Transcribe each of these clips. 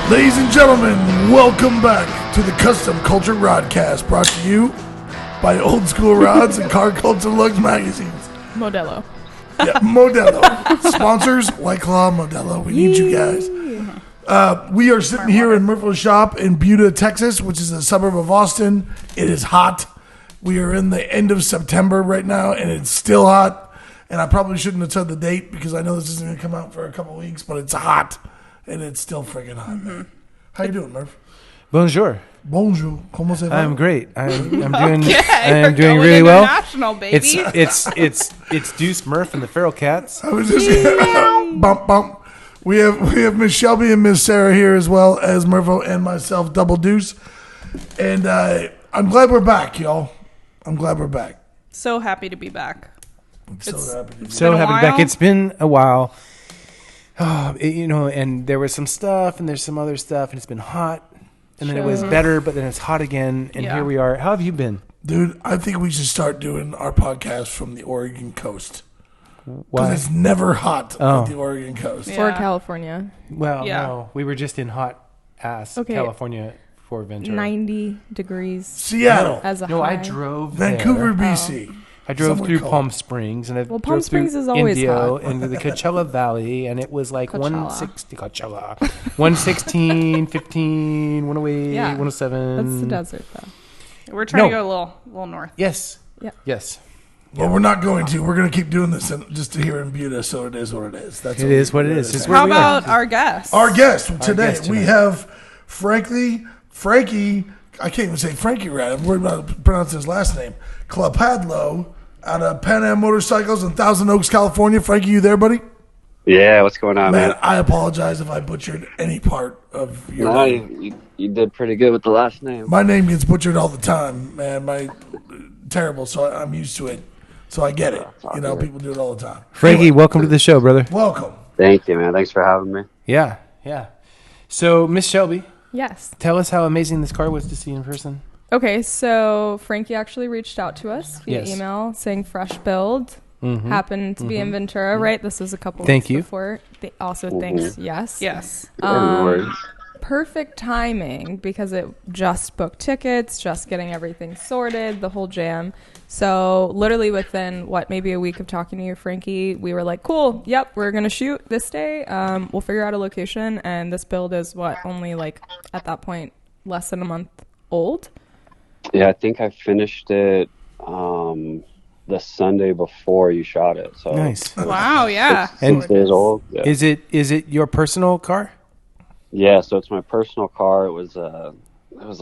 Ladies and gentlemen, welcome back to the Custom Culture Rodcast, brought to you by Ol'Skool Rodz and Car Culture Lugs magazines. Modelo. Yeah, Modelo. Sponsors, White Claw, Modelo. We need you guys. We are sitting here in Murphy's shop in Buda, Texas, which is a suburb of Austin. It is hot. We are in the end of September right now, and it's still hot. And I probably shouldn't have said the date because I know this isn't going to come out for a couple of weeks, but it's hot. And it's still friggin' hot, man. How you doing, Murph? Bonjour. Bonjour. ¿Cómo se va? I'm great. I'm doing. Okay, I'm we're doing going really well. international, baby. It's Deuce Murph and the Feral Cats. I was just bump bump. We have Miss Shelby and Miss Sarah here as well as Murpho and myself, Double Deuce. And I'm glad we're back, y'all. I'm glad we're back. So happy to be back. I'm so happy to be So been a happy to be back. while. It's been a while. Oh, and there was some stuff, and there's some other stuff, and it's been hot, and then it was better, but then it's hot again, and here we are. How have you been? Dude, I think we should start doing our podcast from the Oregon coast. Why? Because it's never hot on the Oregon coast. Yeah. Or California. Well, Yeah. no, we were just in hot ass California for Ventura. 90 degrees Seattle. as a No, high. I drove Vancouver, there. BC. I drove Somewhere through cold. Palm Springs, and I Well, drove Palm Springs through is always Indio hot. into the Coachella Valley, and it was like Coachella. 116, 15, 108, Yeah. 107. That's the desert, though. We're trying to No. go a little north. Yes. Yeah. Yes. Well, we're not going to. We're going to keep doing this just to here in Buda, so it is what it is. That's It is what it is. It's where How we are. about our guests? Our guest today, guest we tonight. have Frankie, I can't even say Frankie right. I'm worried about pronouncing his last name. Klepadlo out of PanAm Motorcycles in Thousand Oaks, California. Frankie, you there, buddy? Yeah, what's going on, man? I apologize if I butchered any part of your No, name. you did pretty good with the last name. My name gets butchered all the time, man. Terrible, so I'm used to it. So I get it. You know, people do it all the time. Frankie, welcome to the show, brother. Welcome. Thank you, man. Thanks for having me. Yeah. So, Miss Shelby, Yes. tell us how amazing this car was to see in person. Okay, so Frankie actually reached out to us via Yes. email saying fresh build. Happened to be in Ventura, right? This was a couple Thank weeks you. before. Also, thanks. Yes. Yes. No worries. Perfect timing because it just booked tickets, just getting everything sorted, the whole jam. So literally within maybe a week of talking to you, Frankie, we were like, cool, yep, we're going to shoot this day. We'll figure out a location. And this build is only like at that point, less than a month old. Yeah, I think I finished it the Sunday before you shot it. So Nice. Wow, yeah. And 6 days old. Yeah. is it your personal car? Yeah, so it's my personal car. It was a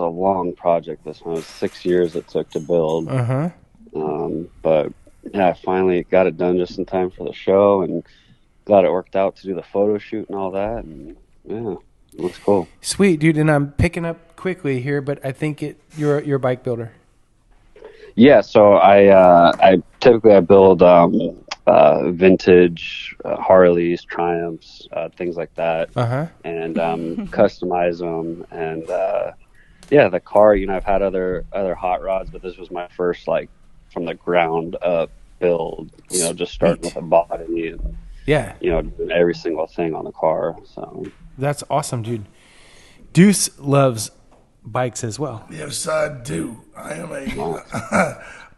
long project. This one it was 6 years it took to build. But yeah, I finally got it done just in time for the show, and glad it worked out to do the photo shoot and all that. And yeah, it looks cool. Sweet, dude. And I'm picking up quickly here, but I think you're a bike builder. Yeah, so I typically build vintage Harleys, Triumphs, things like that, and customize them. And yeah, the car, I've had other hot rods, but this was my first from the ground up build. Just starting with a body and doing every single thing on the car. So That's awesome, dude. Deuce loves bikes as well. Yes, I do. I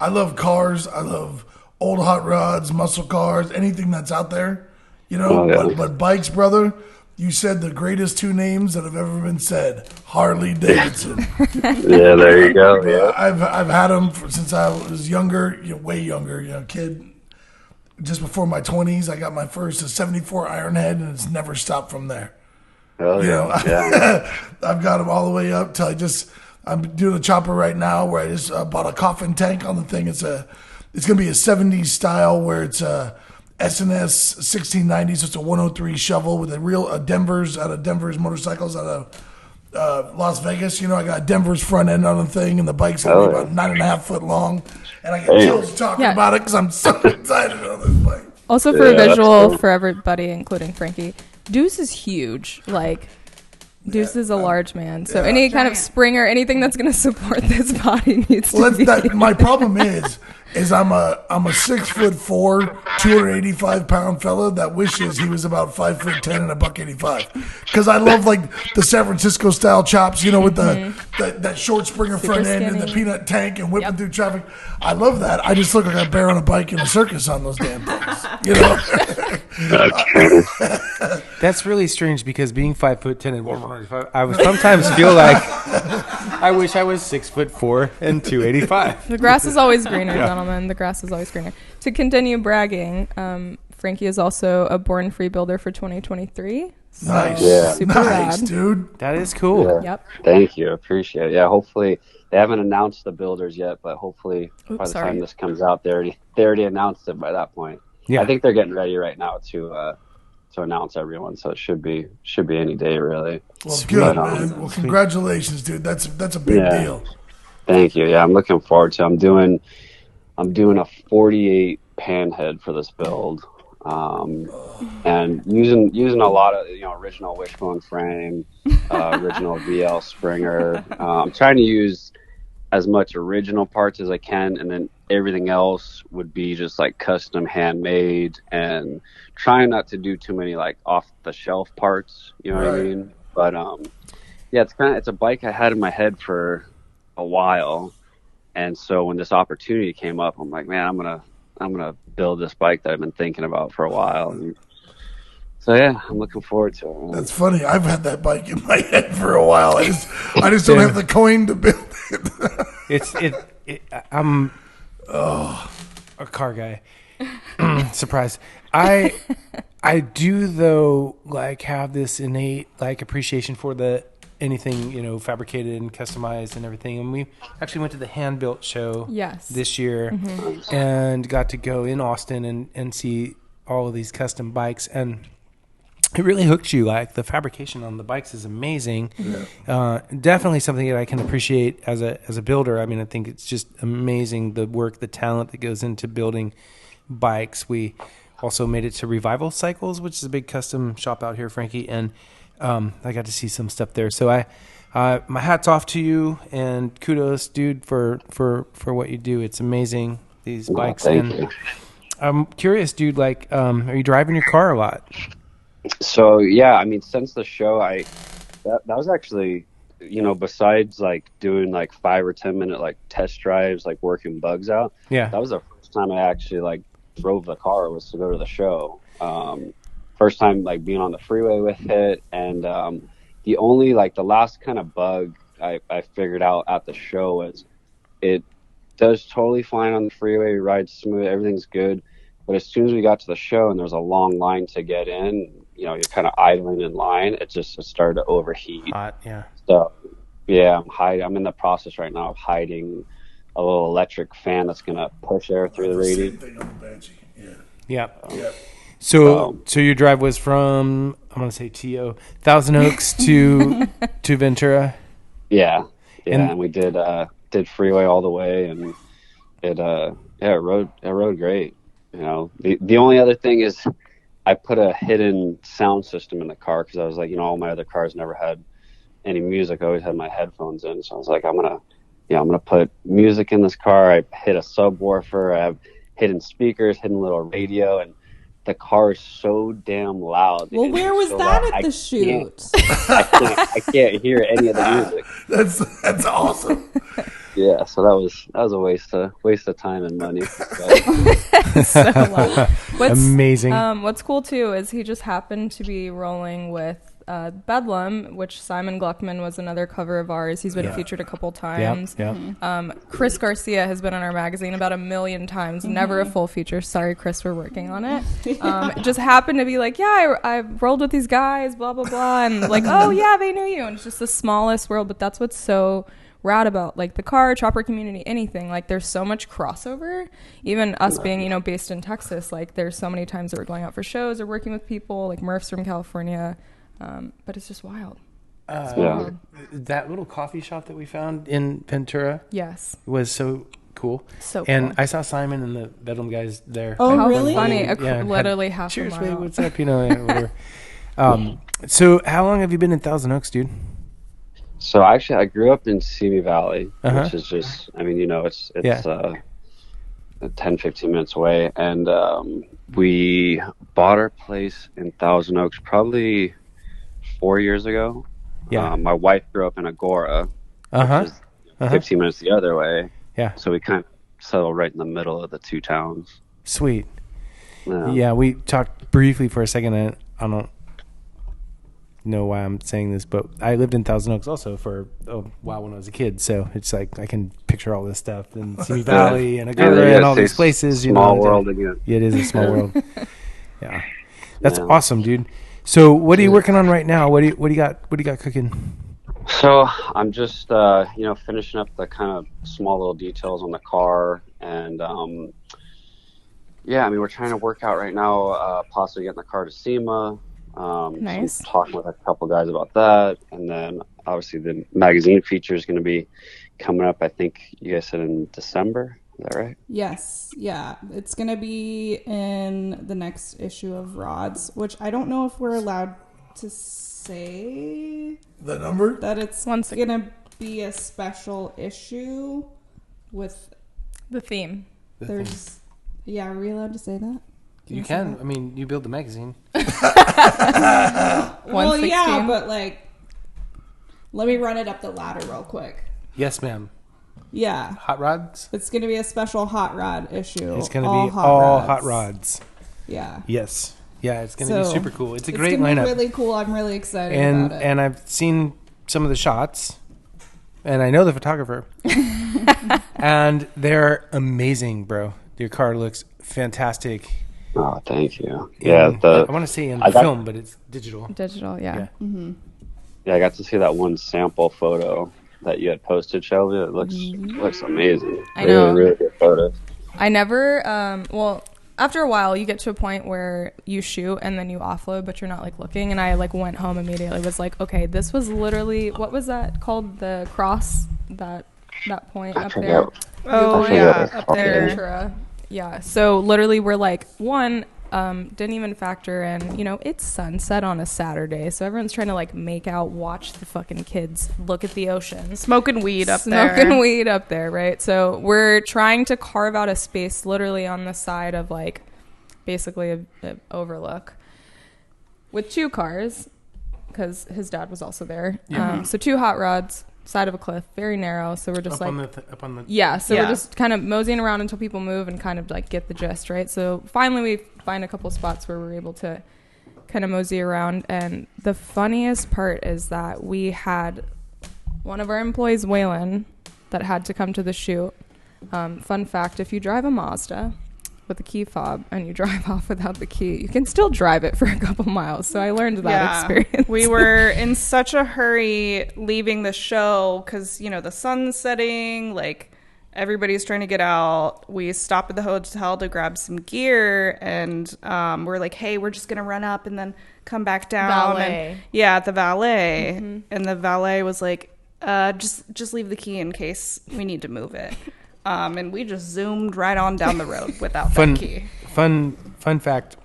love cars. I love old hot rods, muscle cars, anything that's out there. But bikes, brother, you said the greatest two names that have ever been said. Harley Davidson. yeah, there you go. Yeah. I've had them since I was younger, way younger, kid. Just before my 20s, I got my first 74 Ironhead, and it's never stopped from there. Oh, yeah. I've got them all the way up till I'm doing a chopper right now where I just bought a coffin tank on the thing. It's going to be a 70s style where it's a SNS 1690, so it's a 103 shovel with a Denver's motorcycles out of Las Vegas. I got Denver's front end on the thing, and the bike's going to be about 9.5 foot long. And I get chills talking about it because I'm so excited on this bike. Also for a visual for everybody, including Frankie, Deuce is huge. Deuce is a large man, so any kind of spring or anything that's going to support this body needs to be. My problem is is I'm a 6'4", 285-pound fella that wishes he was about 5'10" and $185. Because I love like the San Francisco style chops, you know, with that short Springer Super front end and the skinny. peanut tank and whipping through traffic. I love that. I just look like a bear on a bike in a circus on those damn things. You know. That's really strange because being 5'10" and 195, I would sometimes feel like I wish I was 6'4" and 285. The grass is always greener, gentlemen. The grass is always greener. To continue bragging, Frankie is also a Born Free builder for 2023. So Nice. Yeah. Super Nice, rad. dude. That is cool. Yeah. Yep. Thank you. Appreciate it. Yeah, hopefully they haven't announced the builders yet, but hopefully by the time this comes out, they already announced it by that point. Yeah. I think they're getting ready right now to announce everyone, so it should be any day really. Well, good, But, man. Well, congratulations, dude. That's a big deal. Thank you. Yeah, I'm looking forward to it. I'm doing a 48 pan head for this build. And using a lot of original wishbone frame, original VL Springer. I'm trying to use as much original parts as I can, and then everything else would be just like custom handmade, and trying not to do too many like off the shelf parts. You know what I mean? But yeah, it's a bike I had in my head for a while, and so when this opportunity came up, I'm like, man, I'm gonna build this bike that I've been thinking about for a while. And so yeah, I'm looking forward to it. That's funny. I've had that bike in my head for a while. I just don't have the coin to build it. I'm a car guy. Surprise. I do though like have this innate like appreciation for anything fabricated and customized and everything. And we actually went to the hand built show this year and got to go in Austin and see all of these custom bikes, and it really hooks you. Like the fabrication on the bikes is amazing. Definitely something that I can appreciate as a builder. I mean, I think it's just amazing the work, the talent that goes into building bikes. We also made it to Revival Cycles, which is a big custom shop out here, Frankie, and I got to see some stuff there. So my hat's off to you, and kudos, dude, for what you do. It's amazing, these bikes. Thank you. I'm curious, dude, like, are you driving your car a lot? So yeah, I mean, since the show, that was actually, besides like doing like 5 or 10 minute like test drives, like working bugs out. Yeah. That was the first time I actually like drove the car, was to go to the show. First time like being on the freeway with it, and the only like the last kind of bug I figured out at the show was it does totally fine on the freeway, rides smooth, everything's good, but as soon as we got to the show and there's a long line to get in, you're kind of idling in line, it started to overheat. Hot, yeah. So yeah, I'm in the process right now of hiding a little electric fan that's gonna push air through the radiator. Same thing on the Banshee. Yeah. So your drive was from, I'm going to say T.O., Thousand Oaks to Ventura? Yeah. And we did freeway all the way, and it rode great. The only other thing is I put a hidden sound system in the car because I was like, all my other cars never had any music. I always had my headphones in. So I was like, I'm going to put music in this car. I hit a subwoofer. I have hidden speakers, hidden little radio, and the car is so damn loud. Well, where was that at the shoot? I can't hear any of the music. That's awesome. Yeah, so that was a waste of time and money. So loud. Amazing. What's cool too is he just happened to be rolling with Bedlam, which Simon Gluckman was another cover of ours. He's been featured a couple times. Chris Garcia has been on our magazine about 1 million times. Never a full feature. Sorry, Chris, we're working on it. It just happened to be like, I rolled with these guys, blah, blah, blah. And like, oh, yeah, they knew you. And it's just the smallest world. But that's what's so rad about like the car, chopper community, anything. Like there's so much crossover. Even us being, based in Texas, like there's so many times that we're going out for shows or working with people like Murph's from California. But it's just wild. That little coffee shop that we found in Ventura was so cool. So cool. And I saw Simon and the Bedlam guys there. Oh, How really? funny. Literally half cheers, a mile. Babe, what's up? Whatever. So how long have you been in Thousand Oaks, dude? So actually, I grew up in Simi Valley, which is just, it's 10, 15 minutes away. And we bought our place in Thousand Oaks probably 4 years ago. Yeah. My wife grew up in Agora, which is 15 minutes the other way. Yeah. So we kind of settled right in the middle of the two towns. Sweet. Yeah, we talked briefly for a second, and I don't know why I'm saying this, but I lived in Thousand Oaks also for a while when I was a kid, so it's like I can picture all this stuff and Simi Valley and Agora and all these places. Small world again. Yeah, it is a small world. Yeah, that's awesome, dude. So, what are you working on right now? What do you got? What do you got cooking? So I'm just finishing up the kind of small little details on the car, and we're trying to work out right now, possibly getting the car to SEMA. Nice. So talking with a couple guys about that, and then obviously the magazine feature is going to be coming up. I think you guys said in December. Is that right? Yes. Yeah. It's going to be in the next issue of Rodz, which I don't know if we're allowed to say The number? that it's going to be a special issue with The theme. Yeah, are we allowed to say that? You can. I mean, you build the magazine. Well, yeah, but let me run it up the ladder real quick. Yes, ma'am. Yeah. Hot rods? It's going to be a special hot rod issue. It's going to be all hot rods. Yeah. Yes. Yeah, it's going to be super cool. It's a great lineup. It's going to be really cool. I'm really excited about it. And I've seen some of the shots, and I know the photographer. And they're amazing, bro. Your car looks fantastic. Oh, thank you. I want to say in film, but it's digital. Digital, yeah. Mm-hmm. Yeah, I got to see that one sample photo that you had posted, Shelby. It looks amazing. I know. Really good photos. I never, after a while, you get to a point where you shoot and then you offload, but you're not looking. And I went home immediately. Was like, okay, this was literally, what was that called? The cross, that point up there. Oh yeah, up there. Kulture. Yeah. So literally, we're didn't even factor in, it's sunset on a Saturday, so everyone's trying to make out, watch the fucking kids look at the ocean, smoking weed up there, right? So we're trying to carve out a space literally on the side of basically a overlook with two cars, because his dad was also there. So two hot rods, side of a cliff, very narrow. So we're just we're just kind of moseying around until people move and kind of get the gist, right? So finally we find a couple spots where we're able to kind of mosey around. And the funniest part is that we had one of our employees, Waylon, that had to come to the shoot. Fun fact, if you drive a Mazda with a key fob and you drive off without the key, you can still drive it for a couple miles. So I learned that experience. We were in such a hurry leaving the show because, the sun's setting, everybody's trying to get out. We stopped at the hotel to grab some gear, and we're like, hey, we're just going to run up and then come back down. Valet. And, at the valet. Mm-hmm. And the valet was like, just leave the key in case we need to move it. And we just zoomed right on down the road without that key. Fun fact.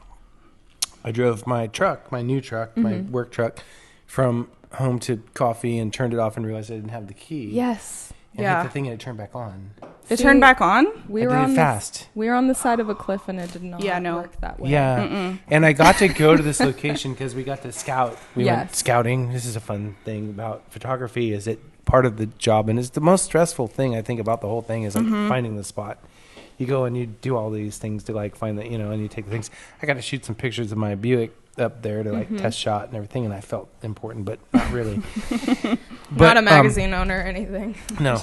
I drove my truck, my new truck, my work truck, from home to coffee and turned it off and realized I didn't have the key. Yes. And hit the thing and it turned back on. It turned back on? We were on fast. We were on the side of a cliff and it did not work that way. Yeah. Mm-mm. And I got to go to this location because we got to scout. We went scouting. This is a fun thing about photography, is it part of the job, and it's the most stressful thing I think about the whole thing is finding the spot. You go and you do all these things to find that, and you take the things. I got to shoot some pictures of my Buick up there to test shot and everything, and I felt important, but not really. Not a magazine owner or anything. No,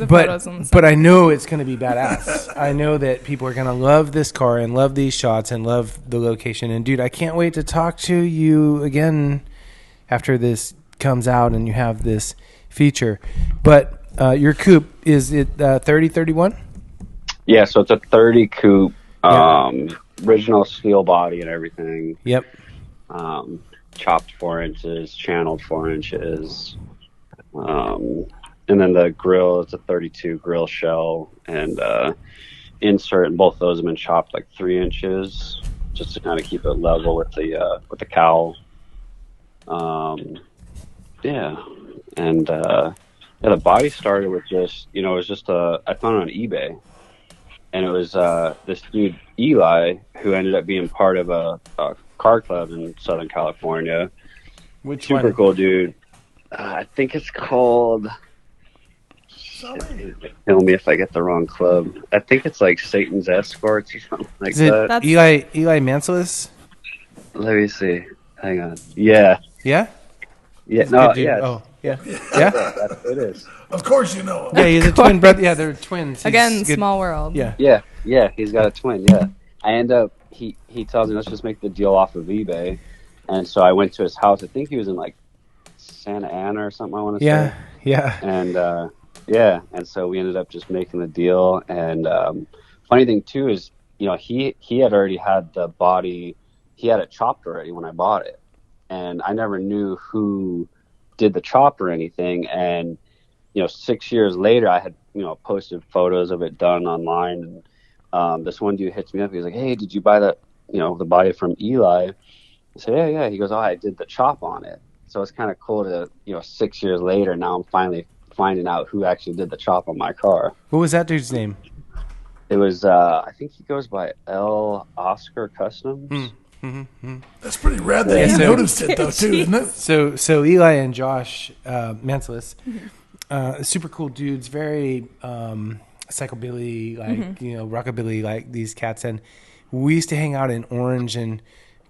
but I know it's going to be badass. I know that people are going to love this car and love these shots and love the location. And dude, I can't wait to talk to you again after this comes out and you have this feature. But your coupe, is it 3031? Yeah, so it's a 30 coupe, original steel body and everything. Yep. Chopped 4 inches, channeled 4 inches. And then the grill is a 32 grill shell, and insert, and both those have been chopped 3 inches just to kind of keep it level with the cowl. The body started with just, it was just I found it on eBay, and it was this dude Eli who ended up being part of a car club in Southern California. Which Super one? cool dude. I think it's called. Kill me if I get the wrong club. I think it's like Satan's Escorts or something like Is it that. Eli Manselis? Let me see. Hang on. Yeah. Yeah. Yeah. He's a No. good dude. Yeah. Oh, yeah. Yeah. That's what it is. Of course you know. Yeah, he's a twin brother. Yeah, they're twins. He's Again, good. small world. Yeah. Yeah. He's got a twin. Yeah. I end up. He tells me let's just make the deal off of eBay, and so I went to his house. I think he was in like Santa Ana or something. I want to say. Yeah. And and so we ended up just making the deal. And funny thing too is, he had already had the body. He had it chopped already when I bought it, and I never knew who did the chop or anything. And 6 years later, I had posted photos of it done online, and this one dude hits me up. He's like, "Hey, did you buy that the body from Eli?" I said, "Yeah." He goes, "Oh, I did the chop on it." So it's kind of cool to 6 years later. Now I'm finally finding out who actually did the chop on my car. What was that dude's name? It was I think he goes by L. Oscar Customs. That's pretty rad that you noticed it though too, isn't it? So Eli and Josh Manselis, super cool dudes, very psychobilly, like rockabilly, like these cats. And we used to hang out in Orange and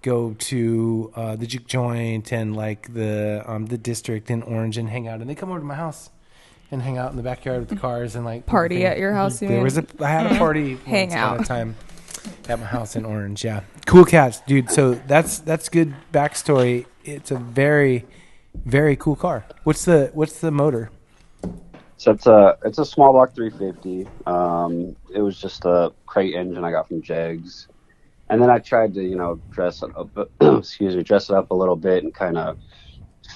go to the juke joint and like the district in Orange and hang out. And they come over to my house and hang out in the backyard with the cars and like Party at your house. I had a party Hang once out. upon a time at my house in Orange. Yeah, cool cats, dude. So that's good backstory. It's a very, very cool car. What's the motor? So it's a small block 350. It was just a crate engine I got from Jegs, and then I tried to dress it up, dress it up a little bit and kind of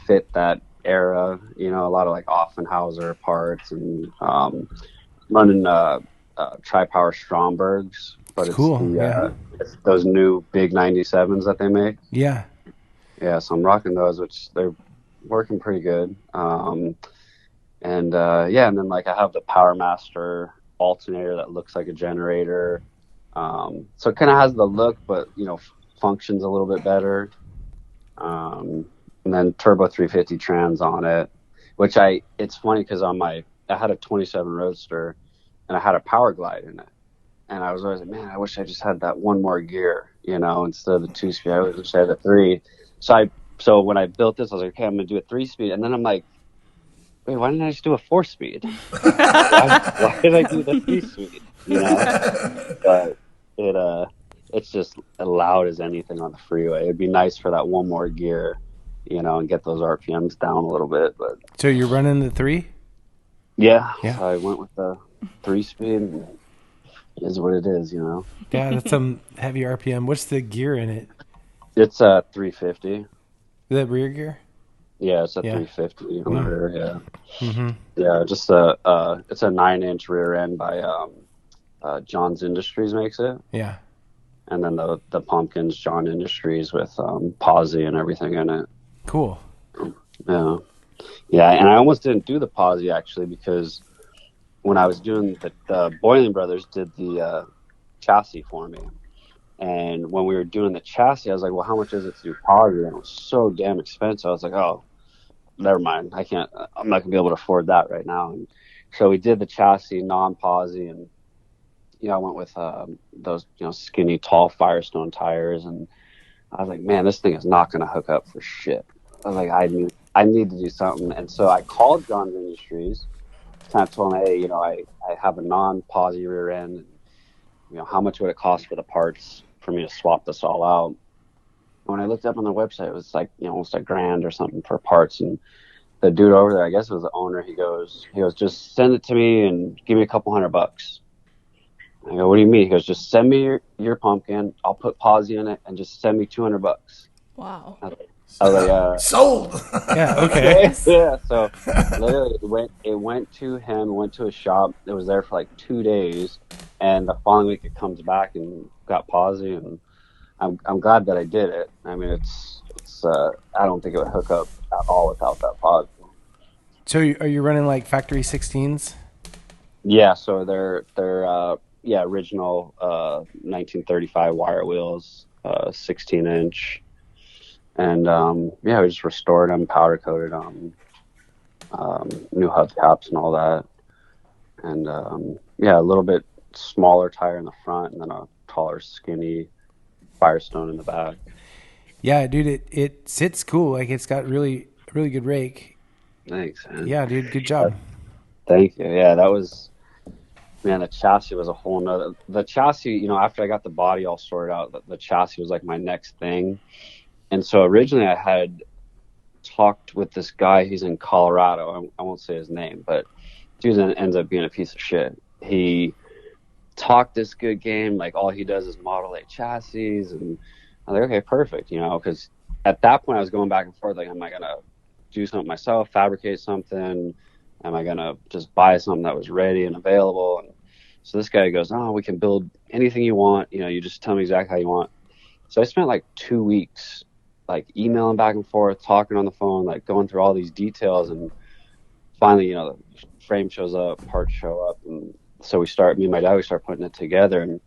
fit that era. A lot of like Offenhauser parts and running tri-power Strombergs. But it's cool. It's those new big 97s that they make. Yeah. Yeah, so I'm rocking those, which they're working pretty good. And then like I have the Power Master alternator that looks like a generator. So it kind of has the look, but functions a little bit better. And then turbo 350 trans on it, which it's funny because I had a 27 Roadster and I had a Power Glide in it. And I was always like, man, I wish I just had that one more gear, instead of the 2-speed. I wish I had a 3. So when I built this, I was like, okay, I'm going to do a 3-speed. And then I'm like, wait, why didn't I just do a 4-speed? why did I do the 3-speed? But it's just loud as anything on the freeway. It'd be nice for that one more gear, and get those RPMs down a little bit. But so you're running the 3? Yeah. So I went with the 3-speed. And it is what it is, Yeah, that's some heavy RPM. What's the gear in it? It's a 350. The rear gear? Yeah, it's a 350 on the rear. Yeah. Mm-hmm. Yeah, just it's a 9-inch rear end by John's Industries makes it. Yeah. And then the pumpkins, John Industries with posi and everything in it. Cool. Yeah. Yeah, and I almost didn't do the posi actually because when I was doing the Boiling Brothers did the chassis for me. And when we were doing the chassis, I was like, well, how much is it to do posi? And it was so damn expensive. I was like, oh, never mind. I'm not going to be able to afford that right now. And so we did the chassis, non-posi, and, I went with those, skinny, tall Firestone tires. And I was like, man, this thing is not going to hook up for shit. I was like, I need to do something. And so I called John's Industries. Kind of told him, hey, I have a non-posi rear end. How much would it cost for the parts for me to swap this all out? When I looked up on their website, it was like almost $1,000 or something for parts. And the dude over there, I guess it was the owner. He goes, just send it to me and give me a couple $100. I go, what do you mean? He goes, just send me your pumpkin. I'll put posi in it and just send me $200. Wow. I was like, sold. Yeah. Okay. Yeah. So literally, it went to him. Went to a shop. It was there for like 2 days, and the following week it comes back and got posi, and I'm glad that I did it. I mean, it's I don't think it would hook up at all without that posi. So are you running like factory 16s? Yeah. So they're original 1935 wire wheels, 16-inch. And we just restored them, powder coated them, new hubcaps and all that. And a little bit smaller tire in the front, and then a taller, skinny Firestone in the back. Yeah, dude, it sits cool. Like, it's got really good rake. Thanks, man. Yeah, dude, good job. Thank you. Yeah, that was, man, the chassis was a whole nother. The chassis, after I got the body all sorted out, the chassis was like my next thing. And so originally I had talked with this guy. He's in Colorado. I won't say his name, but dude ends up being a piece of shit. He talked this good game, like all he does is Model A chassis, and I'm like, okay, perfect, because at that point I was going back and forth, like, am I gonna do something myself, fabricate something? Am I gonna just buy something that was ready and available? And so this guy goes, oh, we can build anything you want, you just tell me exactly how you want. So I spent like 2 weeks like emailing back and forth, talking on the phone, like going through all these details, and finally, the frame shows up, parts show up, and so me and my dad, we start putting it together, and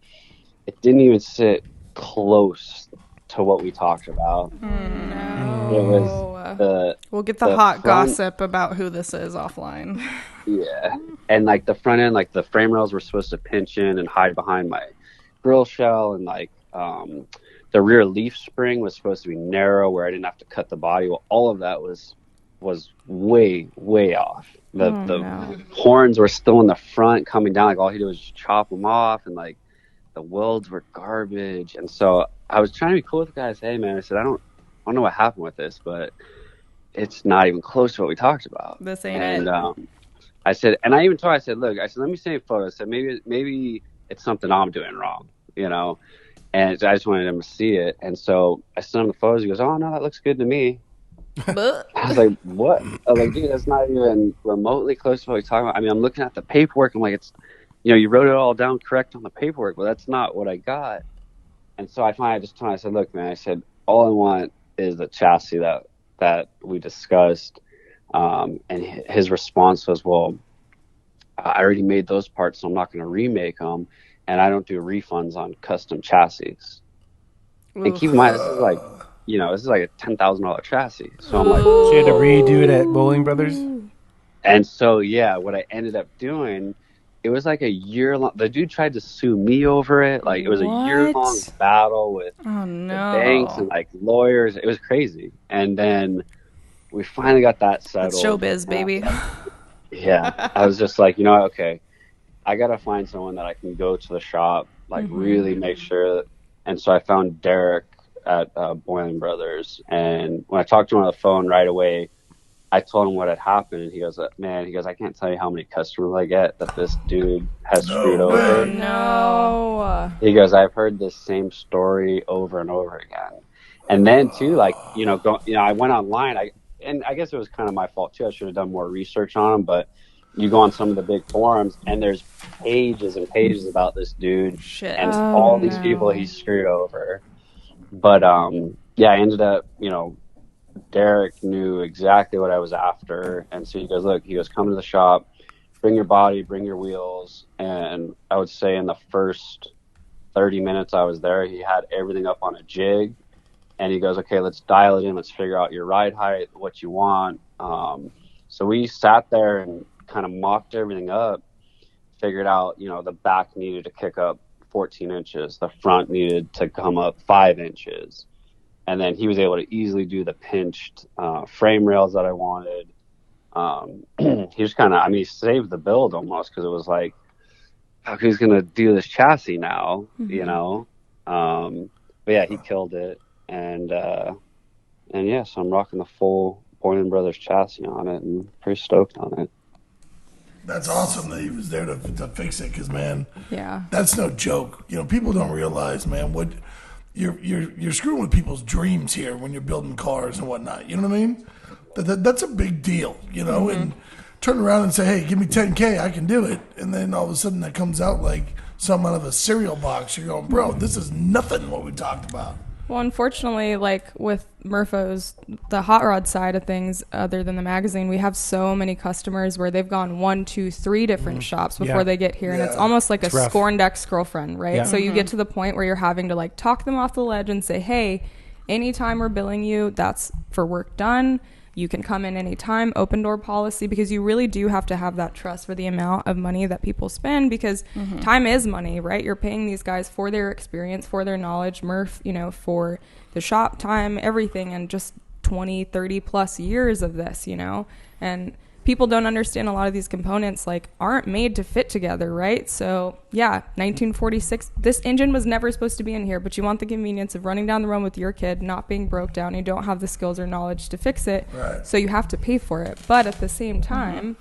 it didn't even sit close to what we talked about. No. It was we'll get the hot gossip about who this is offline. Yeah, and like the front end, like the frame rails were supposed to pinch in and hide behind my grill shell, and like the rear leaf spring was supposed to be narrow where I didn't have to cut the body. Well, all of that was way off. The horns were still in the front coming down, like all he did was just chop them off, and like the welds were garbage. And so I was trying to be cool with the guys. Hey man, I said, I don't know what happened with this, but it's not even close to what we talked about. This ain't it. And I said, and I even told, I said, look, let me see a photo. I said, maybe it's something I'm doing wrong, and I just wanted him to see it. And so I sent him the photos. He goes, oh no, that looks good to me. I was like, what? I was like, dude, that's not even remotely close to what we're talking about. I mean, I'm looking at the paperwork. I'm like, it's, you wrote it all down correct on the paperwork, but that's not what I got. And so I finally just told him, I said, look, man, I said, all I want is the chassis that we discussed. And his response was, well, I already made those parts, so I'm not going to remake them. And I don't do refunds on custom chassis. Oof. And keep in mind, this is like a $10,000 chassis. So I'm like, so you had to redo it at Bowling Brothers? And so, what I ended up doing, it was like a year long. The dude tried to sue me over it. Like, it was a year-long battle with the banks and like lawyers. It was crazy. And then we finally got that settled. That's showbiz, baby. Yeah. I was just like, okay, I got to find someone that I can go to the shop, like really make sure. And so I found Derek at Boiling Brothers, and when I talked to him on the phone right away, I told him what had happened, and he goes, man, I can't tell you how many customers I get that this dude has screwed over. No. He goes, I've heard this same story over and over again. And then too, like, I went online, and I guess it was kind of my fault too. I should have done more research on him, but you go on some of the big forums, and there's pages and pages about this dude and all these people he screwed over. But I ended up, Derek knew exactly what I was after. And so he goes, look, come to the shop, bring your body, bring your wheels. And I would say in the first 30 minutes I was there, he had everything up on a jig. And he goes, okay, let's dial it in. Let's figure out your ride height, what you want. So we sat there and kind of mocked everything up, figured out, the back needed to kick up 14 inches. The front needed to come up 5 inches. And then he was able to easily do the pinched frame rails that I wanted. He just kind of, he saved the build almost, because it was like, who's going to do this chassis now, But yeah, he killed it. And so I'm rocking the full Boiling Brothers chassis on it, and pretty stoked on it. That's awesome that he was there to fix it, because, man, yeah, that's no joke. People don't realize, man, what you're screwing with people's dreams here when you're building cars and whatnot. You know what I mean? That's a big deal, and turn around and say, hey, give me $10K, I can do it. And then all of a sudden that comes out like something out of a cereal box. You're going, bro, this is nothing what we talked about. Well, unfortunately, like with Murpho's, the hot rod side of things, other than the magazine, we have so many customers where they've gone 1, 2, 3 different shops before they get here. And it's almost like a scorned ex-girlfriend, right? Yeah. So you get to the point where you're having to like talk them off the ledge and say, hey, anytime we're billing you, that's for work done. You can come in anytime, open door policy, because you really do have to have that trust for the amount of money that people spend, because time is money, right? You're paying these guys for their experience, for their knowledge, Murph, you know, for the shop time, everything, and just 20, 30 plus years of this, you know? And people don't understand a lot of these components like aren't made to fit together, right? So yeah, 1946, this engine was never supposed to be in here, but you want the convenience of running down the road with your kid, not being broke down. You don't have the skills or knowledge to fix it. Right. So you have to pay for it. But at the same time,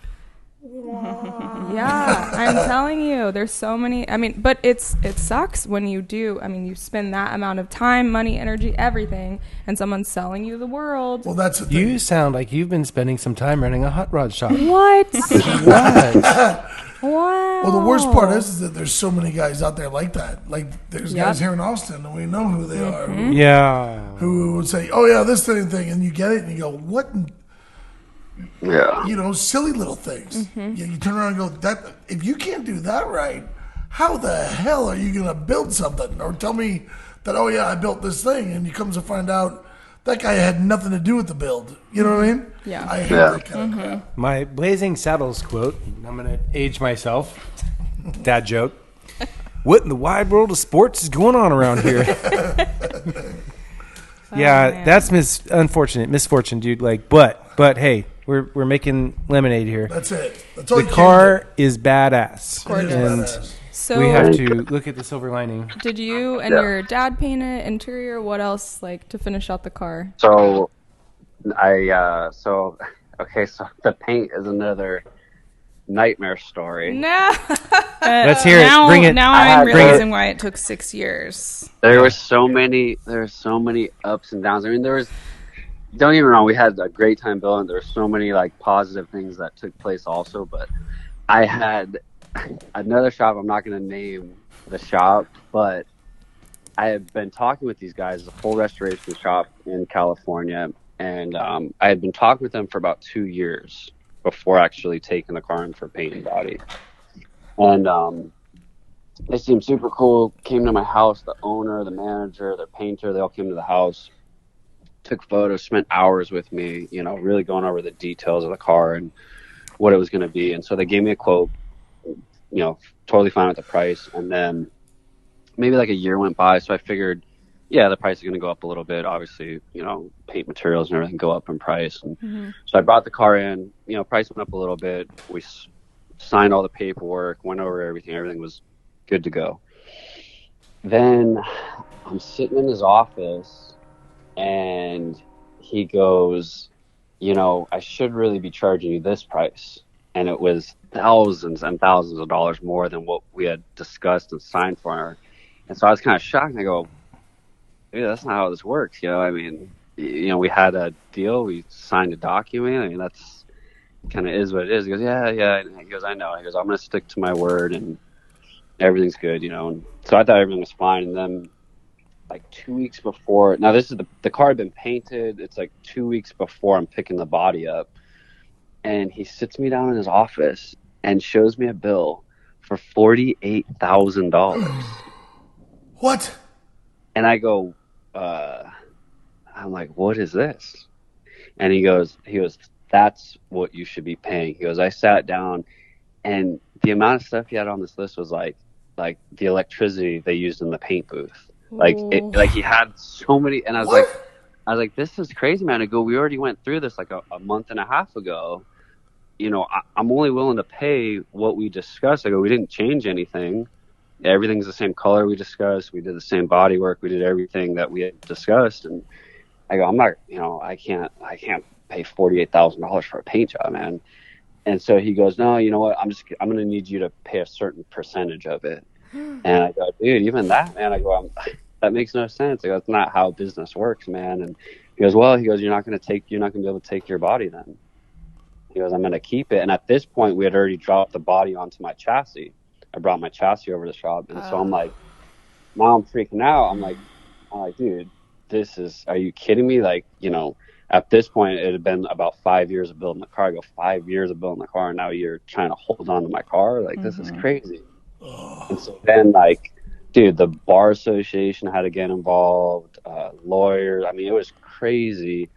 yeah, I'm telling you, there's so many. I mean, but it sucks when you do. I mean, you spend that amount of time, money, energy, everything, and someone's selling you the world. Well, that's the thing. You sound like you've been spending some time running a hot rod shop. What? What? Wow. Well, the worst part is that there's so many guys out there like that. Like, there's guys here in Austin, and we know who they are. Who would say, oh, yeah, this thing, and you get it, and you go, what? Yeah. You know, silly little things. You turn around and go, that if you can't do that right, how the hell are you going to build something? Or tell me that, oh, yeah, I built this thing, and you come to find out that guy had nothing to do with the build. You know what I mean? Yeah. I hate that kind of crap. My Blazing Saddles quote, I'm going to age myself. Dad joke. What in the wide world of sports is going on around here? That's unfortunate misfortune, dude. Like, but hey, we're making lemonade here. That's it. That's all. The car is badass, and so we have to look at the silver lining. Did you and your dad paint it interior? What else, like, to finish out the car? So, so the paint is another nightmare story. No. Let's hear it. Bring it. Now I'm realizing why it took 6 years. There were so many ups and downs. I mean, don't get me wrong, we had a great time building. There were so many like positive things that took place also, but I had another shop. I'm not going to name the shop, but I had been talking with these guys, a full restoration shop in California, and I had been talking with them for about 2 years before actually taking the car in for paint and body. And they seemed super cool, came to my house, the owner, the manager, the painter, they all came to the house, took photos, spent hours with me, you know, really going over the details of the car and what it was going to be. And so they gave me a quote, you know, totally fine with the price. And then maybe like a year went by, so I figured, yeah, the price is going to go up a little bit. Obviously, you know, paint materials and everything go up in price. And so I brought the car in, you know, price went up a little bit. We signed all the paperwork, went over everything. Everything was good to go. Then I'm sitting in his office and he goes, you know, I should really be charging you this price. And it was thousands and thousands of dollars more than what we had discussed and signed for. And so I was kind of shocked. And I go, dude, that's not how this works. You know, I mean, you know, we had a deal. We signed a document. I mean, that's kind of is what it is. He goes, yeah. And he goes, I know. He goes, I'm going to stick to my word and everything's good, you know. And so I thought everything was fine. And then like 2 weeks before, now this is the car had been painted. It's like 2 weeks before I'm picking the body up. And he sits me down in his office and shows me a bill for $48,000. What? And I go, I'm like, what is this? And he goes, that's what you should be paying. He goes, I sat down and the amount of stuff he had on this list was like the electricity they used in the paint booth. Like he had so many, and I was like, this is crazy, man. I go, we already went through this like a month and a half ago. You know, I'm only willing to pay what we discussed. I go, we didn't change anything. Everything's the same color we discussed. We did the same body work. We did everything that we had discussed. And I go, I'm not, you know, I can't pay $48,000 for a paint job, man. And so he goes, no, you know what? I'm going to need you to pay a certain percentage of it. And I go, dude, even that, man. I go, that makes no sense. I go, that's not how business works, man. And he goes, well, you're not going to be able to take your body then. He goes, I'm going to keep it. And at this point, we had already dropped the body onto my chassis. I brought my chassis over to the shop. And so I'm like, now I'm freaking out. I'm like, dude, are you kidding me? Like, you know, at this point, it had been about 5 years of building the car. I go, 5 years of building the car, and now you're trying to hold on to my car? Like, this is crazy. And so then, like, dude, the bar association had to get involved, lawyers. I mean, it was crazy.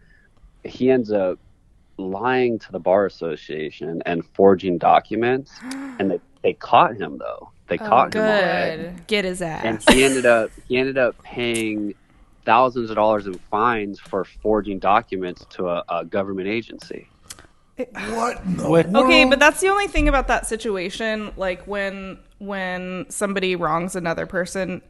He ends up lying to the bar association and forging documents, and they caught him, though. They caught him. Good. Get his ass. And he ended up paying thousands of dollars in fines for forging documents to a government agency. What? In the What? world? Okay, but that's the only thing about that situation. Like when somebody wrongs another person,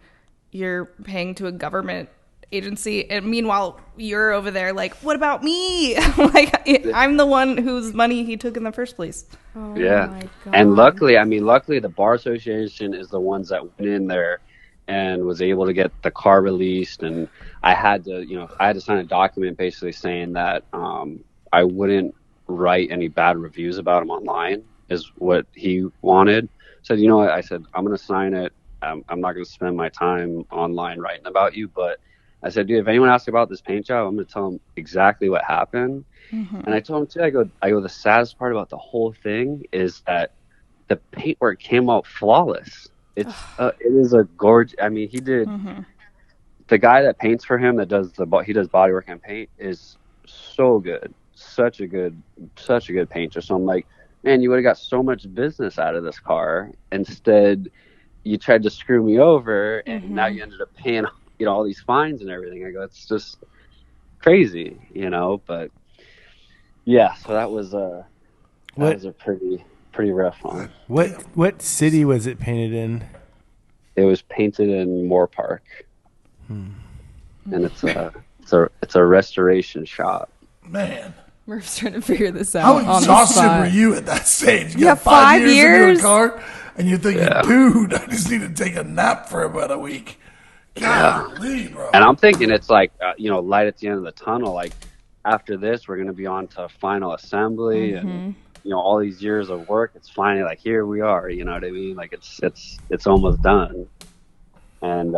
you're paying to a government agency, and meanwhile you're over there like, what about me? Like, I'm the one whose money he took in the first place. Oh Yeah. my God. And luckily the bar association is the ones that went in there and was able to get the car released. And I had to sign a document basically saying that I wouldn't write any bad reviews about him online, is what he wanted. So, you know what? I said, I'm going to sign it. I'm not going to spend my time online writing about you. But I said, dude, if anyone asks about this paint job, I'm going to tell them exactly what happened. And I told him too, I go, the saddest part about the whole thing is that the paintwork came out flawless. It is a gorgeous. I mean, he did. The guy that paints for him, he does body work and paint, is so good, such a good painter. So I'm like, man, you would have got so much business out of this car. Instead, you tried to screw me over, and now you ended up paying, you know, all these fines and everything. I go, it's just crazy, you know. But yeah, so that was a pretty rough one. What city was it painted in? It was painted in Moore Park, and it's a restoration shop. Man. Murph's trying to figure this out. How on the exhausted spot. were you at that stage? You Yeah, got 5 5 years years? into a car, and you're thinking, dude, I just need to take a nap for about a week. Golly, bro. And I'm thinking it's like, light at the end of the tunnel. Like, after this, we're going to be on to final assembly and, you know, all these years of work. It's finally like, here we are, you know what I mean? Like, it's almost done. And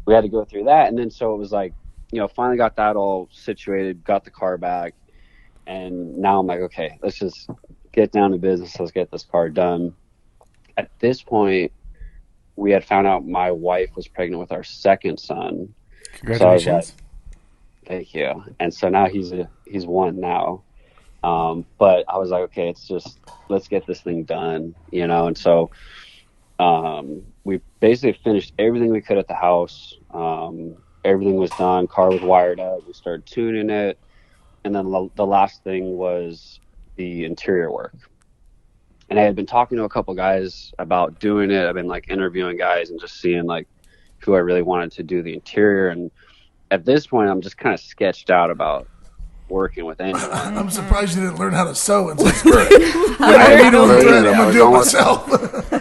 we had to go through that. And then so it was like, you know, finally got that all situated, got the car back. And now I'm like, okay, let's just get down to business. Let's get this car done. At this point, we had found out my wife was pregnant with our second son. Congratulations. So I was like, thank you. And so now he's one now. But I was like, okay, let's get this thing done, you know? And so we basically finished everything we could at the house. Everything was done. Car was wired up. We started tuning it. And then the last thing was the interior work. And I had been talking to a couple guys about doing it. I've been like interviewing guys and just seeing like who I really wanted to do the interior. And at this point, I'm just kind of sketched out about working with anyone. I'm surprised you didn't learn how to sew and say, screw it. I'm going to do it myself.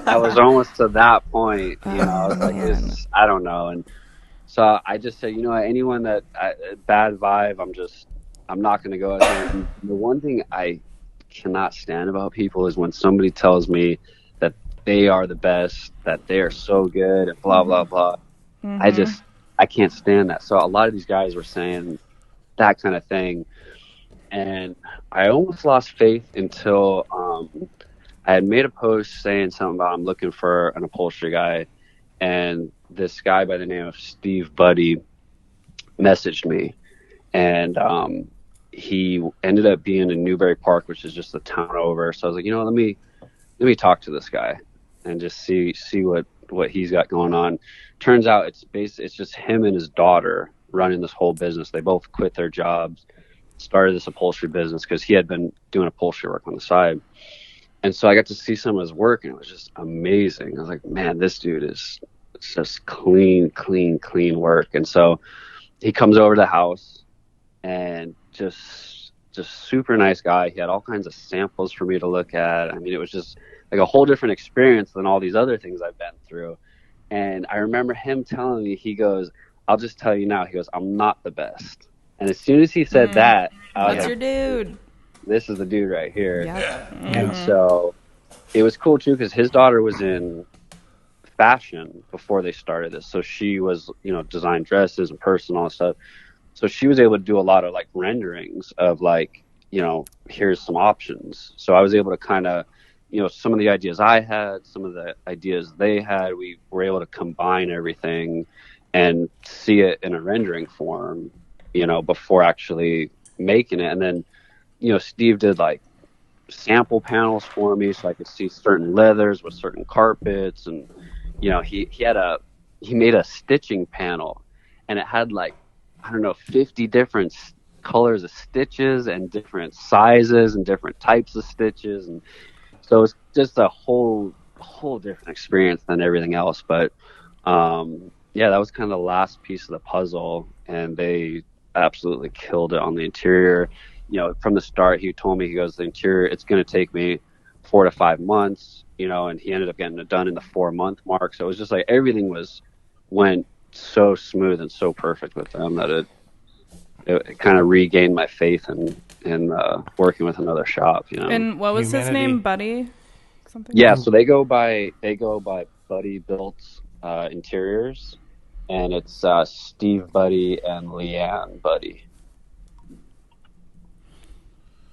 I was almost to that point, you know. I was like, I don't know. And so I just said, you know, anyone that bad vibe, I'm not going to go out there. And the one thing I cannot stand about people is when somebody tells me that they are the best, that they are so good, and blah, blah, blah. I can't stand that. So a lot of these guys were saying that kind of thing. And I almost lost faith until I had made a post saying something about I'm looking for an upholstery guy. And this guy by the name of Steve Buddy messaged me. And he ended up being in Newbury Park, which is just a town over. So I was like, you know, let me talk to this guy and just see what he's got going on. Turns out it's just him and his daughter running this whole business. They both quit their jobs, started this upholstery business because he had been doing upholstery work on the side. And so I got to see some of his work, and it was just amazing. I was like, man, this dude is just clean work. And so he comes over to the house, and just super nice guy. He had all kinds of samples for me to look at. I mean, it was just like a whole different experience than all these other things I've been through. And I remember him telling me, he goes, I'll just tell you now, he goes, I'm not the best. And as soon as he said that, I was That's like, your dude. this is the dude right here. Yep. And so it was cool too, because his daughter was in fashion before they started this. So she was, you know, design dresses and purse and all that stuff. So she was able to do a lot of like renderings of like, you know, here's some options. So I was able to kind of, you know, some of the ideas I had, some of the ideas they had, we were able to combine everything and see it in a rendering form, you know, before actually making it. And then, you know, Steve did like sample panels for me so I could see certain leathers with certain carpets. And, you know, he made a stitching panel, and it had like, I don't know, 50 different colors of stitches and different sizes and different types of stitches. And so it's just a whole different experience than everything else. But yeah, that was kind of the last piece of the puzzle, and they absolutely killed it on the interior. You know, from the start, he told me, he goes, the interior, it's going to take me 4 to 5 months, you know, and he ended up getting it done in the 4-month mark. So it was just like everything went so smooth and so perfect with them that it kind of regained my faith in working with another shop, you know. And what was his name, Buddy? Something. Yeah, so they go by Buddy Built Interiors, and it's Steve Buddy and Leanne Buddy.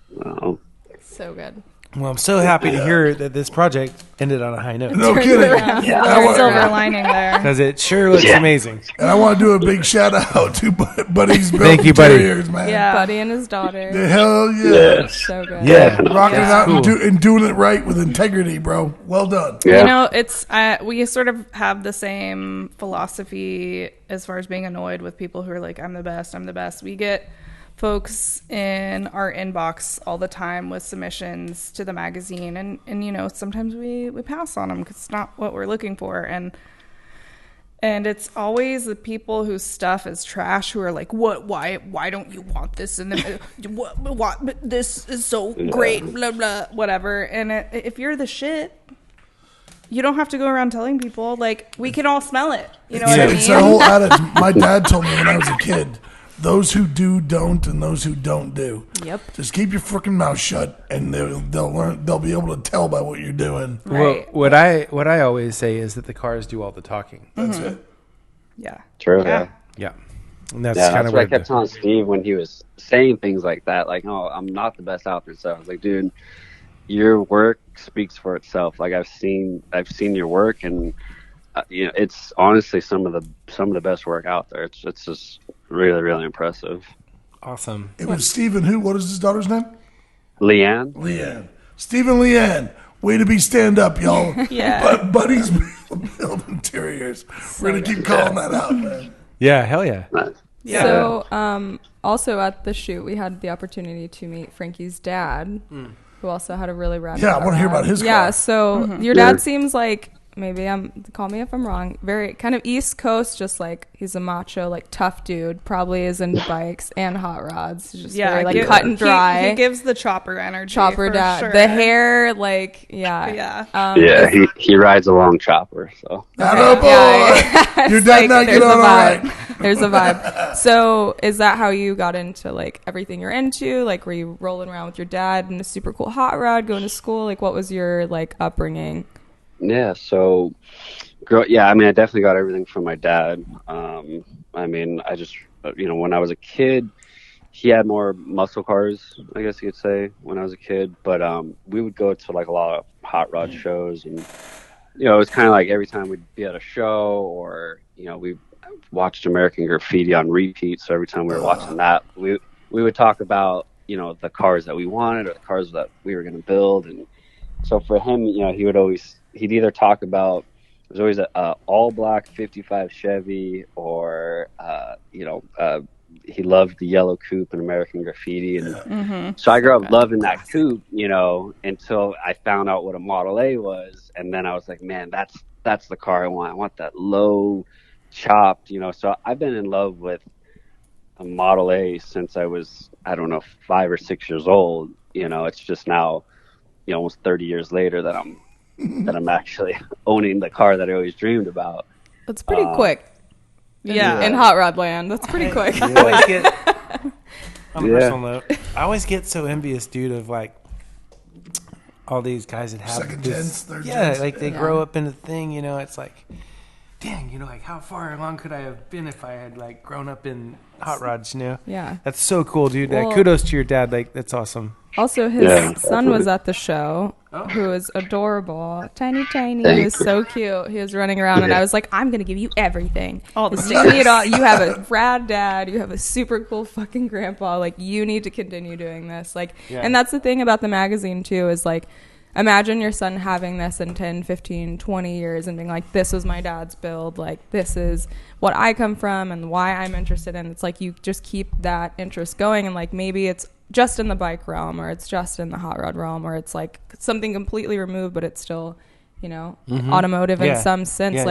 Wow. So good. Well, I'm so happy to hear that this project ended on a high note. No kidding. Yeah. There's a silver lining there. Because it sure looks amazing. And I want to do a big shout out to Buddy's Built Thank you, Buddy. Interiors, man. Yeah. Buddy and his daughter. The hell yeah. So good. Yeah. Rocking it out cool. and doing it right with integrity, bro. Well done. Yeah. You know, it's we sort of have the same philosophy as far as being annoyed with people who are like, I'm the best. We get folks in our inbox all the time with submissions to the magazine, and you know, sometimes we pass on them because it's not what we're looking for, and it's always the people whose stuff is trash who are like, why don't you want this, and then what this is so great, blah blah whatever. And if you're the shit, you don't have to go around telling people, like, we can all smell it, you know what I mean? It's the whole adage my dad told me when I was a kid. Those who do don't, and those who don't do. Yep. Just keep your freaking mouth shut, and they'll learn. They'll be able to tell by what you're doing. Right. Well, what I always say is that the cars do all the talking. That's it. Yeah. True. Yeah. Yeah, and that's Yeah, kind that's of what I what kept telling Steve when he was saying things like that. Like, oh, I'm not the best out there. So I was like, dude, your work speaks for itself. Like, I've seen your work, and you know, it's honestly some of the best work out there. It's just really, really impressive. Awesome. It was Stephen who? What is his daughter's name? Leanne. Stephen Leanne. Way to be stand up, y'all. Yeah. But Buddy's Built Interiors. We're going to keep calling that out, man. Yeah, hell yeah. Yeah. So, also at the shoot, we had the opportunity to meet Frankie's dad, who also had a really rad. Yeah, I want to hear about his Yeah, car. so your dad seems like, maybe call me if I'm wrong, very kind of East Coast, just like he's a macho, like tough dude, probably is into bikes and hot rods. Just very like cut and dry. He gives the chopper energy. Chopper for dad. sure. The hair, like, yeah. Yeah. He rides a long chopper. So Atta boy. Yeah. Your dad Like, not there's get a on all vibe. right. There's a vibe. So is that how you got into like everything you're into? Like, were you rolling around with your dad in a super cool hot rod, going to school? Like, what was your like upbringing? yeah, so I mean, I definitely got everything from my dad. I mean, I just, you know, when I was a kid, he had more muscle cars, I guess you could say, when I was a kid. But we would go to like a lot of hot rod shows, and you know, it was kind of like every time we'd be at a show, or you know, we watched American Graffiti on repeat. So every time we were watching that, we would talk about, you know, the cars that we wanted or the cars that we were going to build. And so for him, you know, he'd either talk about, there's always a all black 55 Chevy, or you know, he loved the yellow coupe in American Graffiti. And so I grew up loving that coupe, you know, until I found out what a Model A was, and then I was like, man, that's the car I want. I want that low chopped, you know. So I've been in love with a Model A since I was, I don't know, 5 or 6 years old. You know, it's just now, you know, almost 30 years later that I'm actually owning the car that I always dreamed about. That's pretty quick. Yeah. In hot rod land, that's pretty quick. I always get, on a personal note, I always get so envious, dude, of like all these guys that have Second this, gens, third yeah, gens. like they grow up in the thing, you know. It's like, dang, you know, like how far along could I have been if I had like grown up in hot rods, you know? Yeah. That's so cool, dude. Well, kudos to your dad. Like, that's awesome. Also, his son was at the show, who is adorable. Tiny. He was so cute. He was running around, and I was like, I'm going to give you everything. All the You need all. You have a rad dad. You have a super cool fucking grandpa. Like, you need to continue doing this. Like, and that's the thing about the magazine, too, is like, imagine your son having this in 10, 15, 20 years and being like, this was my dad's build. Like, this is what I come from and why I'm interested in. It's like you just keep that interest going, and like maybe it's just in the bike realm, or it's just in the hot rod realm, or it's like something completely removed, but it's still, you know, automotive in some sense.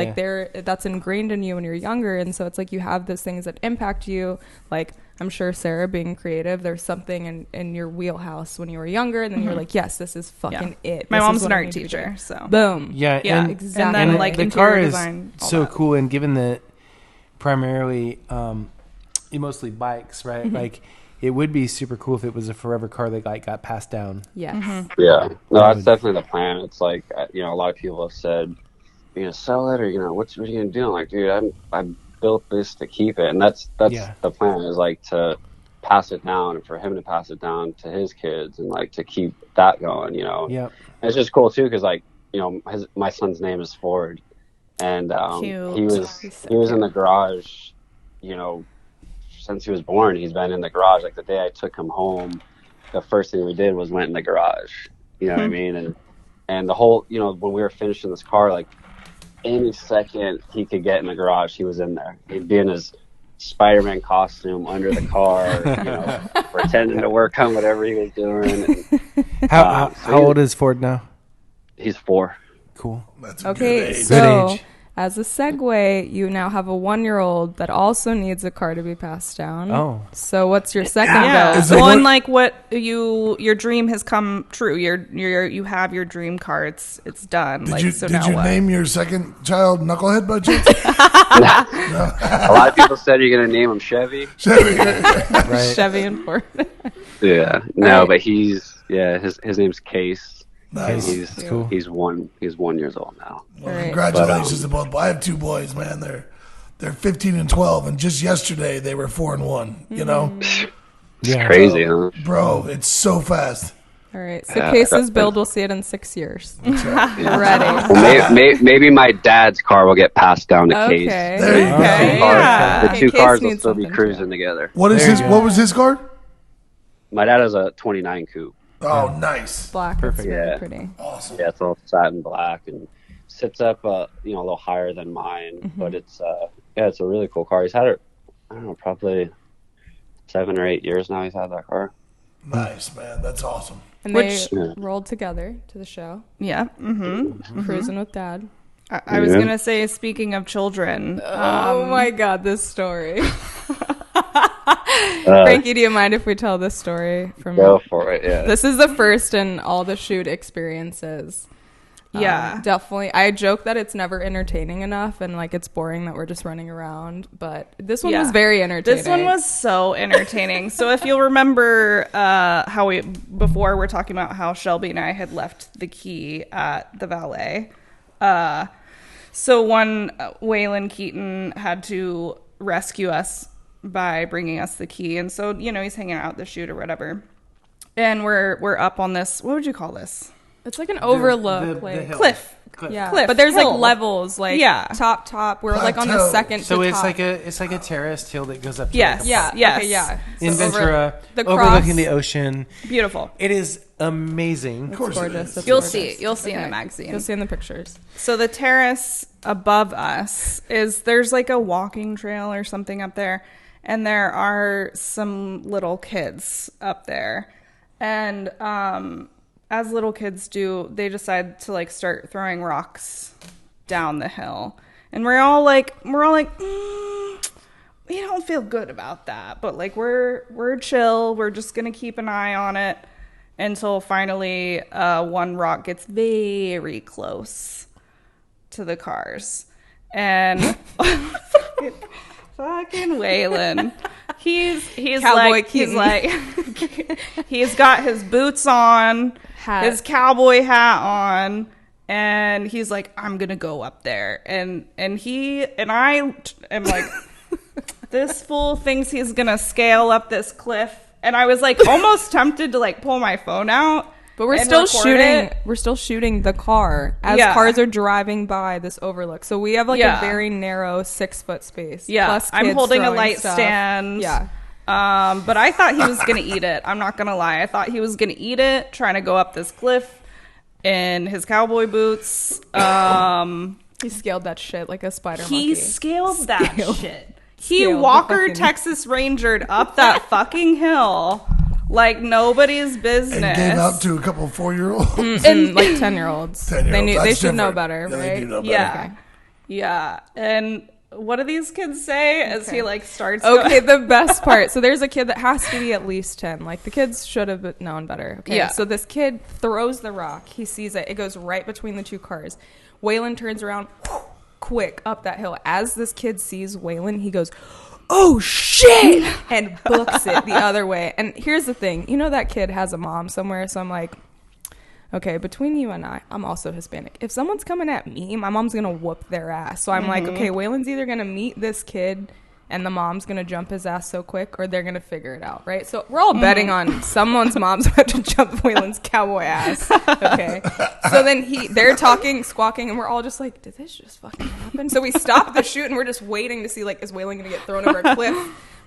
That's ingrained in you when you're younger. And so it's like you have those things that impact you. Like, I'm sure Sarah, being creative, there's something in your wheelhouse when you were younger, and then you're like, yes, this is fucking it. My This mom's is an what I art need to be teacher, doing. so Boom. Yeah, yeah, exactly. And then and like the interior car design, is all so that. cool, and given that primarily mostly bikes, right? Like, it would be super cool if it was a forever car that like got passed down. Yes. Yeah, no, that's definitely the plan. It's like, you know, a lot of people have said, you're gonna sell it, or you know, what are you gonna do? I'm like, dude, I built this to keep it, and that's the plan, is like to pass it down, and for him to pass it down to his kids, and like to keep that going, you know. Yep. And it's just cool too, because like, you know, my son's name is Ford, and Cute. he was in the garage, you know, since he was born. He's been in the garage. Like, the day I took him home, the first thing we did was went in the garage. You know what I mean? And the whole, you know, when we were finishing this car, like, any second he could get in the garage, he was in there. He'd be in his Spider-Man costume under the car, you know, pretending to work on whatever he was doing. And, How old is Ford now? He's 4. Cool. That's a Okay, good age. so Good age. as a segue, you now have a 1-year-old that also needs a car to be passed down. Oh. So what's your second Yeah. goal? Is it Well, what- and like what your dream has come true. You have your dream car. It's done. Did like, you, so did now you what? name your second child Knucklehead by chance? A lot of people said you're gonna name him Chevy. Right. Chevy and Ford. Yeah, no, Right. but his name's Case. Nice. He's cool. He's 1 years old now. Well, Right. congratulations to both. I have 2 boys, man. They're 15 and 12, and just yesterday they were 4 and 1. You know, It's crazy, huh? bro, it's so fast. All right. So Case's build, we'll see it in 6 years. Ready. Well, maybe my dad's car will get passed down to Case. Okay. There you go. Okay. Yeah. The Okay, two Case cars will needs still be something cruising together. What is There his? you go. What was his car? My dad has a 29 coupe. Oh, nice. Black. Perfect. It's really Yeah. pretty. Awesome. Yeah, it's all satin black and sits up, a little higher than mine. But it's it's a really cool car. He's had it, I don't know, probably 7 or 8 years now. He's had that car. Nice, man. That's awesome. And Which- they rolled together to the show. Yeah. Mm-hmm. Cruising with Dad. I was Yeah. gonna say, speaking of children, Oh my God, this story. Frankie, do you mind if we tell this story from Go for it. Yeah. This is the first in all the shoot experiences. yeah. Definitely. I joke that it's never entertaining enough and like it's boring that we're just running around, but this one Yeah. was very entertaining. This one was so entertaining. So if you'll remember how before we're talking about how Shelby and I had left the key at the valet. So one, Waylon Keaton had to rescue us by bringing us the key. And so, he's hanging out at the shoot or whatever. And we're up on this, what would you call this? It's like an overlook, the like hill. Cliff. yeah. Cliff, but there's hill. like levels, like Yeah. top. We're like on the Plateau. second. So to it's top. like a terraced hill that goes up to Yes. like a Yeah. park. Yes. Okay, yeah. In So over Ventura, the overlooking cross. the ocean. Beautiful. It is amazing. Of course it gorgeous. is. It's You'll gorgeous. see it. You'll see in the Okay. magazine. You'll see in the pictures. So the terrace above us there's like a walking trail or something up there, and there are some little kids up there, and as little kids do, they decide to like start throwing rocks down the hill, and we're all like we don't feel good about that, but like we're chill, we're just gonna keep an eye on it until finally one rock gets very close to the cars, and fucking Waylon, he's Cowboy like Keaton. he's got his boots on, Hat. his cowboy hat on, and he's like, I'm gonna go up there, and I am like, this fool thinks he's gonna scale up this cliff, and I was like almost tempted to like pull my phone out. But we're still shooting. We're still shooting the car as cars are driving by this overlook. So we have like a very narrow 6-foot space. Yeah, plus I'm holding a light stuff. stand. Yeah. But I thought he was gonna eat it. I'm not gonna lie. I thought he was gonna eat it, trying to go up this cliff in his cowboy boots. He scaled that shit like a spider He monkey. scaled that shit. He Scaled the Walker fucking- Texas Rangered up that fucking hill like nobody's business. And gave out to a couple of 4-year-olds. And like 10-year-olds. 10-year-olds. They That's should know different. better, Yeah, right? they do know better. Yeah. Yeah. And what do these kids say as he like starts Okay, going? the best part. So there's a kid that has to be at least 10. Like the kids should have known better. Okay. Yeah. So this kid throws the rock. He sees it. It goes right between the two cars. Waylon turns around quick up that hill. As this kid sees Waylon, he goes, "Oh shit!" and books it the other way. And here's the thing. You know that kid has a mom somewhere, so I'm like, okay, between you and I'm also Hispanic. If someone's coming at me, my mom's going to whoop their ass. So I'm like, okay, Waylon's either going to meet this kid and the mom's going to jump his ass so quick, or they're going to figure it out, right? So we're all betting on someone's mom's about to jump Waylon's cowboy ass, okay? So then they're talking, squawking, and we're all just like, did this just fucking happen? So we stop the shoot, and we're just waiting to see, like, is Waylon going to get thrown over a cliff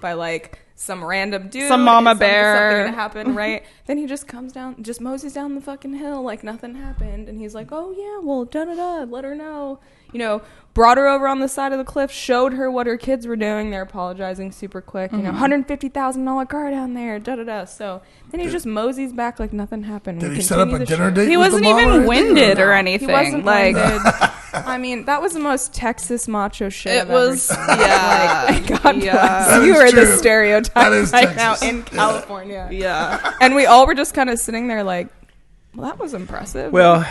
by, like, some random dude? Some mama Is bear. something going to happen, right? Then he just comes down, just moseys down the fucking hill like nothing happened, and he's like, oh, yeah, well, da-da-da, let her know. You know, brought her over on the side of the cliff, showed her what her kids were doing. They're apologizing super quick. You know, $150,000 car down there, da-da-da. So then he just moseys back like nothing happened. Did We he set up continue a the dinner shoot. date? He with the wasn't mama even or anything, winded or no? anything. He wasn't like winded. I mean, that was the most Texas macho shit it I've ever was seen. yeah. Like, God Yeah. bless. That You is are the true. stereotype That is right now Texas. in California. Yeah. And we all were just kind of sitting there like, well, that was impressive. Well,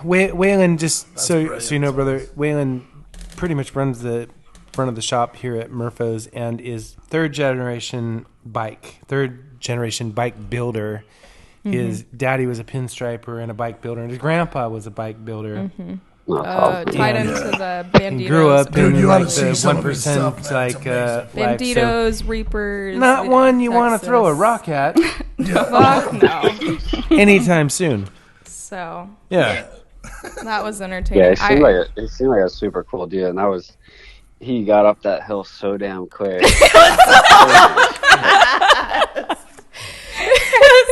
Waylon, just so brilliant. you know, brother, Waylon pretty much runs the front of the shop here at Murpho's and is third generation bike builder. His daddy was a pinstriper and a bike builder, and his grandpa was a bike builder. Tied into the Banditos. He grew up Dude, in you like ought to see the some of his 1%, stuff, man. It's like amazing. life. So Banditos, Reapers. not one you want to Texas. throw a rock at Fuck no. anytime soon. So Yeah. that was entertaining. Yeah, it seemed like a super cool dude, and he got up that hill so damn quick.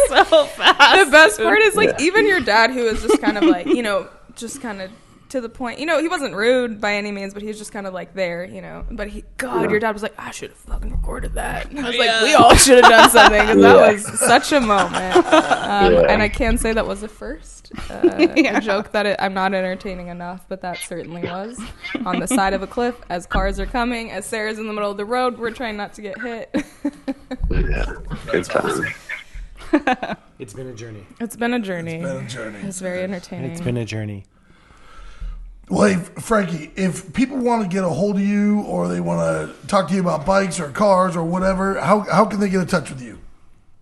So fast. The best part is like even your dad, who was just kind of like, you know, just kind of to the point. You know, he wasn't rude by any means, but he was just kind of like there, you know. But your dad was like, I should have fucking recorded that. And I was like, we all should have done something because that was such a moment. And I can say that was the first a joke that I'm not entertaining enough, but that certainly was on the side of a cliff as cars are coming, as Sarah's in the middle of the road. We're trying not to get hit. Yeah, good time. It's been a journey. It's been a journey. It's been a journey. It's very entertaining. It's been a journey. Well, hey, Frankie, if people want to get a hold of you or they want to talk to you about bikes or cars or whatever, how can they get in touch with you?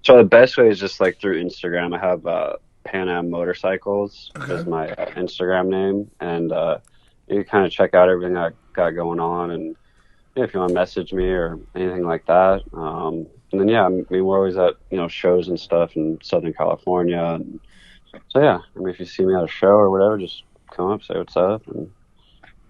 So the best way is just like through Instagram. I have PanAm Motorcycles is my Instagram name, and you can kind of check out everything I got going on, and if you want to message me or anything like that. And then I mean we're always at shows and stuff in Southern California, and so I mean if you see me at a show or whatever, just come up, say what's up, and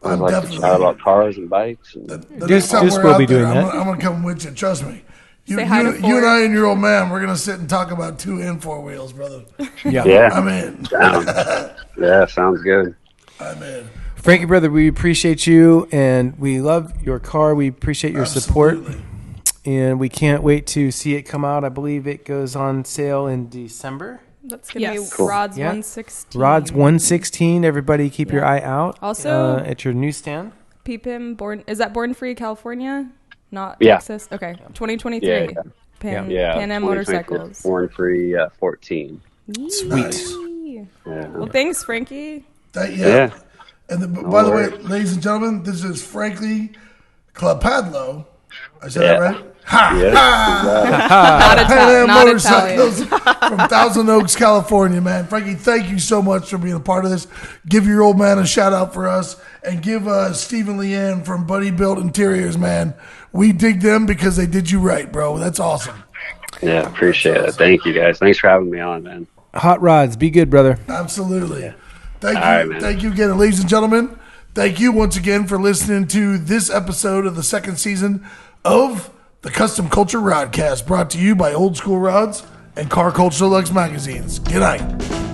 I like to chat about cars and bikes. And Just somewhere we'll out be there. doing that. I'm gonna come with you. Trust me. You Say hi to and Ford. I and your old man, we're gonna sit and talk about 2 and 4 wheels, brother. Yeah. I'm in. Yeah, sounds good. I'm in. Frankie, brother, we appreciate you, and we love your car. We appreciate your support, Absolutely. and we can't wait to see it come out. I believe it goes on sale in December. That's going to Yes. be Cool. Rod's Yeah. 116. Rod's 116. Everybody keep your eye out. Also- at your newsstand. PPIM, is that Born Free, California? Not Yeah. Texas? Okay. 2023. Yeah. PanAm 2023, Motorcycles. Born Free 14. Sweet. Yee. Yeah. Well, thanks, Frankie. Yeah. And by the way, worries. ladies and gentlemen, this is Frankie Klepadlo. I said Yeah. that right? Ha! Yes, Not, PanAm not Motorcycles Italian. from Thousand Oaks, California, man. Frankie, thank you so much for being a part of this. Give your old man a shout out for us, and give Stephen Leanne from Buddy Built Interiors, man. We dig them because they did you right, bro. That's awesome. Yeah, appreciate it. Thank you, guys. Thanks for having me on, man. Hot rods, be good, brother. Absolutely. Yeah. Thank you. Right, thank you again. And ladies and gentlemen, thank you once again for listening to this episode of the second season of the Custom Culture Rodcast, brought to you by Ol'Skool Rodz and Car Culture Deluxe magazines. Good night.